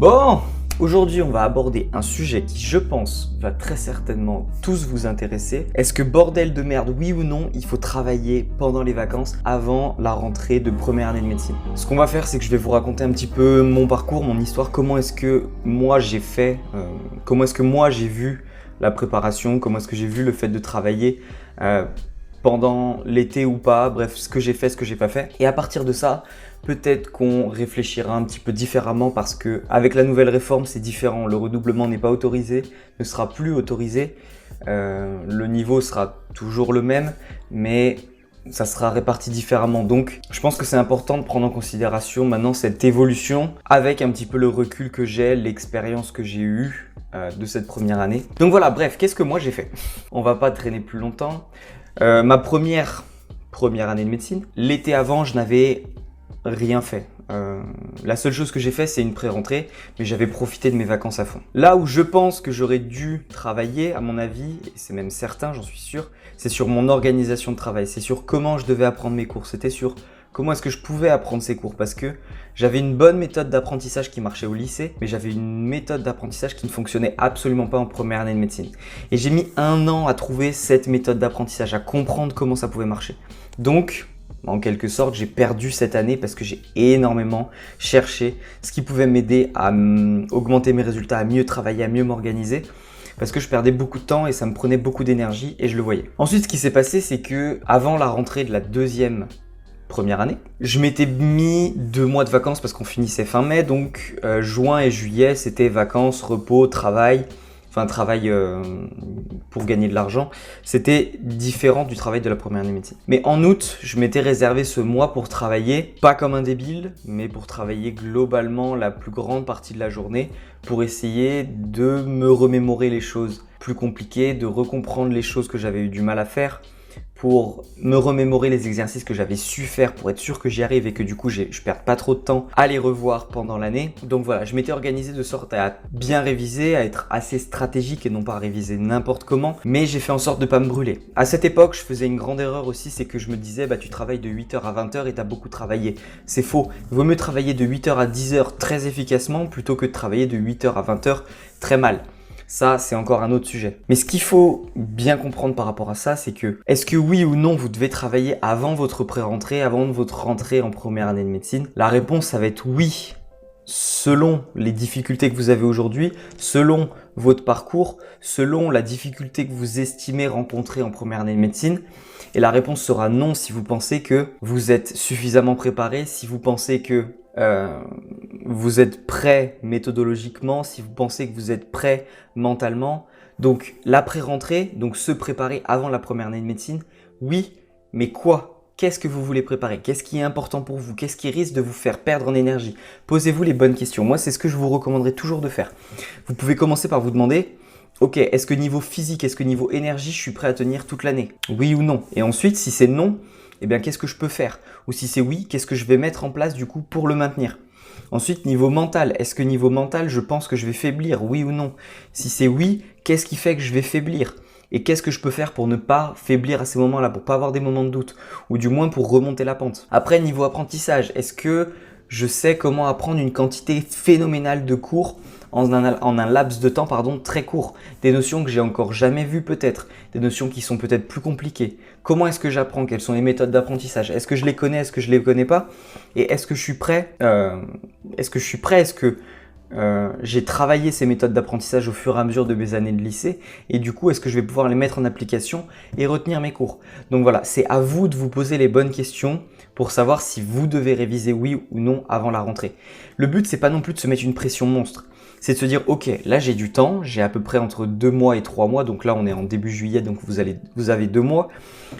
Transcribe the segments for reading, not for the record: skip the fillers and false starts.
Bon, aujourd'hui on va aborder un sujet qui, je pense, va très certainement tous vous intéresser. Est-ce que bordel de merde, oui ou non, il faut travailler pendant les vacances avant la rentrée de première année de médecine? Ce qu'on va faire, c'est que je vais vous raconter un petit peu mon parcours, mon histoire, comment est-ce que moi j'ai fait, comment est-ce que moi j'ai vu la préparation, comment est-ce que j'ai vu le fait de travailler pendant l'été ou pas, bref, ce que j'ai fait, ce que j'ai pas fait. Et à partir de ça, peut-être qu'on réfléchira un petit peu différemment parce que avec la nouvelle réforme, c'est différent. Le redoublement n'est pas autorisé, ne sera plus autorisé. Le niveau sera toujours le même, mais ça sera réparti différemment. Donc, je pense que c'est important de prendre en considération maintenant cette évolution avec un petit peu le recul que j'ai, l'expérience que j'ai eue de cette première année. Donc voilà, bref, qu'est-ce que moi j'ai fait? On va pas traîner plus longtemps. Ma première année de médecine, l'été avant, je n'avais rien fait. La seule chose que j'ai fait, c'est une pré-rentrée, mais j'avais profité de mes vacances à fond. Là où je pense que j'aurais dû travailler, à mon avis, et c'est même certain, j'en suis sûr, c'est sur mon organisation de travail, c'est sur comment je devais apprendre mes cours, c'était sur comment est-ce que je pouvais apprendre ces cours, parce que j'avais une bonne méthode d'apprentissage qui marchait au lycée, mais j'avais une méthode d'apprentissage qui ne fonctionnait absolument pas en première année de médecine. Et j'ai mis 1 an à trouver cette méthode d'apprentissage, à comprendre comment ça pouvait marcher. Donc, en quelque sorte, j'ai perdu cette année parce que j'ai énormément cherché ce qui pouvait m'aider à augmenter mes résultats, à mieux travailler, à mieux m'organiser. Parce que je perdais beaucoup de temps et ça me prenait beaucoup d'énergie et je le voyais. Ensuite, ce qui s'est passé, c'est que avant la rentrée de la première année, je m'étais mis 2 mois de vacances parce qu'on finissait fin mai. Donc, juin et juillet, c'était vacances, repos, travail. Enfin, travail pour gagner de l'argent, c'était différent du travail de la première année de médecine. Mais en août, je m'étais réservé ce mois pour travailler, pas comme un débile, mais pour travailler globalement la plus grande partie de la journée, pour essayer de me remémorer les choses plus compliquées, de recomprendre les choses que j'avais eu du mal à faire, pour me remémorer les exercices que j'avais su faire pour être sûr que j'y arrive et que du coup je perde pas trop de temps à les revoir pendant l'année. Donc voilà, je m'étais organisé de sorte à bien réviser, à être assez stratégique et non pas réviser n'importe comment, mais j'ai fait en sorte de pas me brûler. À cette époque, je faisais une grande erreur aussi, c'est que je me disais bah tu travailles de 8h à 20h et t'as beaucoup travaillé. C'est faux, il vaut mieux travailler de 8h à 10h très efficacement plutôt que de travailler de 8h à 20h très mal. Ça, c'est encore un autre sujet. Mais ce qu'il faut bien comprendre par rapport à ça, c'est que est-ce que oui ou non, vous devez travailler avant votre pré-rentrée, avant votre rentrée en première année de médecine? La réponse, ça va être oui, selon les difficultés que vous avez aujourd'hui, selon votre parcours, selon la difficulté que vous estimez rencontrer en première année de médecine. Et la réponse sera non si vous pensez que vous êtes suffisamment préparé, si vous pensez que vous êtes prêt méthodologiquement, si vous pensez que vous êtes prêt mentalement. Donc la pré-rentrée, donc se préparer avant la première année de médecine, oui, mais quoi? Qu'est-ce que vous voulez préparer? Qu'est-ce qui est important pour vous? Qu'est-ce qui risque de vous faire perdre en énergie? Posez-vous les bonnes questions. Moi, c'est ce que je vous recommanderais toujours de faire. Vous pouvez commencer par vous demander, ok, est-ce que niveau physique, est-ce que niveau énergie, je suis prêt à tenir toute l'année? Oui ou non? Et ensuite, si c'est non, eh bien, qu'est-ce que je peux faire? Ou si c'est oui, qu'est-ce que je vais mettre en place du coup pour le maintenir? Ensuite, niveau mental, est-ce que niveau mental, je pense que je vais faiblir? Oui ou non? Si c'est oui, qu'est-ce qui fait que je vais faiblir? Et qu'est-ce que je peux faire pour ne pas faiblir à ces moments-là, pour pas avoir des moments de doute? Ou du moins pour remonter la pente. Après, niveau apprentissage, est-ce que je sais comment apprendre une quantité phénoménale de cours en un laps de temps très court? Des notions que j'ai encore jamais vues peut-être, des notions qui sont peut-être plus compliquées. Comment est-ce que j'apprends? Quelles sont les méthodes d'apprentissage? Est-ce que je les connais? Est-ce que je les connais pas? Et est-ce que je suis prêt? Est-ce que j'ai travaillé ces méthodes d'apprentissage au fur et à mesure de mes années de lycée? Et du coup, est-ce que je vais pouvoir les mettre en application et retenir mes cours? Donc voilà, c'est à vous de vous poser les bonnes questions pour savoir si vous devez réviser oui ou non avant la rentrée. Le but, c'est pas non plus de se mettre une pression monstre. C'est de se dire, ok, là j'ai du temps, j'ai à peu près entre 2 mois et 3 mois, donc là on est en début juillet, donc vous avez 2 mois,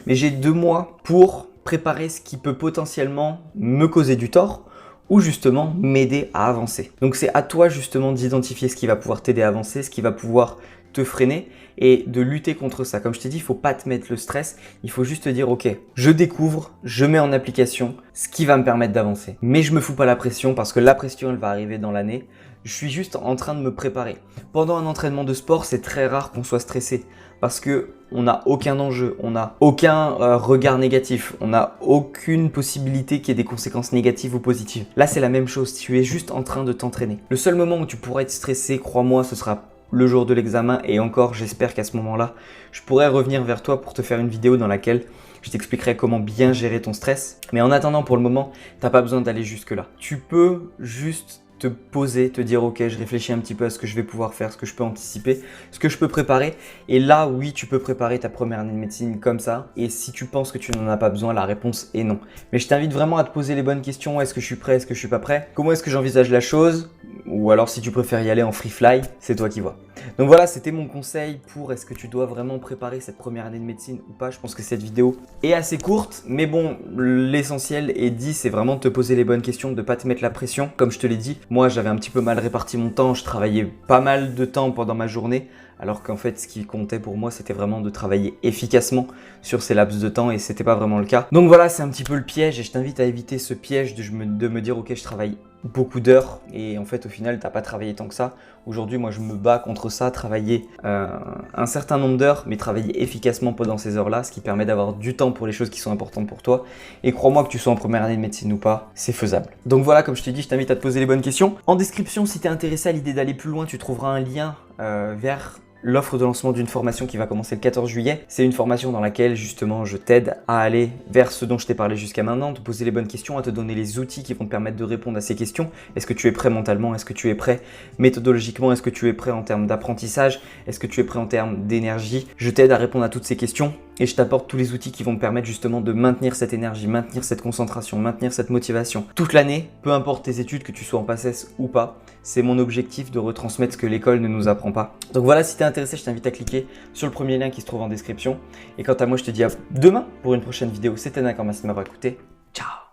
mais j'ai 2 mois pour préparer ce qui peut potentiellement me causer du tort ou justement m'aider à avancer. Donc c'est à toi justement d'identifier ce qui va pouvoir t'aider à avancer, ce qui va pouvoir te freiner et de lutter contre ça. Comme je t'ai dit, il ne faut pas te mettre le stress, il faut juste te dire ok, je découvre, je mets en application ce qui va me permettre d'avancer. Mais je me fous pas la pression parce que la pression elle va arriver dans l'année. Je suis juste en train de me préparer. Pendant un entraînement de sport, c'est très rare qu'on soit stressé parce que on n'a aucun enjeu, on n'a aucun regard négatif, on n'a aucune possibilité qu'il y ait des conséquences négatives ou positives. Là, c'est la même chose, tu es juste en train de t'entraîner. Le seul moment où tu pourras être stressé, crois-moi, ce sera le jour de l'examen et encore, j'espère qu'à ce moment-là, je pourrai revenir vers toi pour te faire une vidéo dans laquelle je t'expliquerai comment bien gérer ton stress. Mais en attendant, pour le moment, tu n'as pas besoin d'aller jusque-là. Tu peux juste te poser, te dire ok, je réfléchis un petit peu à ce que je vais pouvoir faire, ce que je peux anticiper, ce que je peux préparer. Et là, oui, tu peux préparer ta première année de médecine comme ça. Et si tu penses que tu n'en as pas besoin, la réponse est non. Mais je t'invite vraiment à te poser les bonnes questions. Est-ce que je suis prêt? Est-ce que je suis pas prêt? Comment est-ce que j'envisage la chose? Ou alors si tu préfères y aller en free fly, c'est toi qui vois. Donc voilà, c'était mon conseil pour est-ce que tu dois vraiment préparer cette première année de médecine ou pas. Je pense que cette vidéo est assez courte, mais bon, l'essentiel est dit, c'est vraiment de te poser les bonnes questions, de ne pas te mettre la pression. Comme je te l'ai dit, moi j'avais un petit peu mal réparti mon temps, je travaillais pas mal de temps pendant ma journée, alors qu'en fait ce qui comptait pour moi c'était vraiment de travailler efficacement sur ces laps de temps et c'était pas vraiment le cas. Donc voilà, c'est un petit peu le piège et je t'invite à éviter ce piège de me dire ok, je travaille beaucoup d'heures et en fait au final t'as pas travaillé tant que ça. Aujourd'hui moi je me bats contre ça, travailler un certain nombre d'heures mais travailler efficacement pendant ces heures là, ce qui permet d'avoir du temps pour les choses qui sont importantes pour toi. Et crois-moi que tu sois en première année de médecine ou pas, c'est faisable. Donc voilà, comme je t'ai dit, je t'invite à te poser les bonnes questions. En description, si tu es intéressé à l'idée d'aller plus loin, tu trouveras un lien vers l'offre de lancement d'une formation qui va commencer le 14 juillet. C'est une formation dans laquelle justement je t'aide à aller vers ce dont je t'ai parlé jusqu'à maintenant, te poser les bonnes questions, à te donner les outils qui vont te permettre de répondre à ces questions. Est-ce que tu es prêt mentalement? Est-ce que tu es prêt méthodologiquement? Est-ce que tu es prêt en termes d'apprentissage? Est-ce que tu es prêt en termes d'énergie? Je t'aide à répondre à toutes ces questions et je t'apporte tous les outils qui vont te permettre justement de maintenir cette énergie, maintenir cette concentration, maintenir cette motivation toute l'année, peu importe tes études, que tu sois en PACES ou pas. C'est mon objectif de retransmettre ce que l'école ne nous apprend pas. Donc voilà, si tu es intéressé, je t'invite à cliquer sur le premier lien qui se trouve en description. Et quant à moi, je te dis à demain pour une prochaine vidéo. C'était Nakorma, merci de m'avoir écouté. Ciao!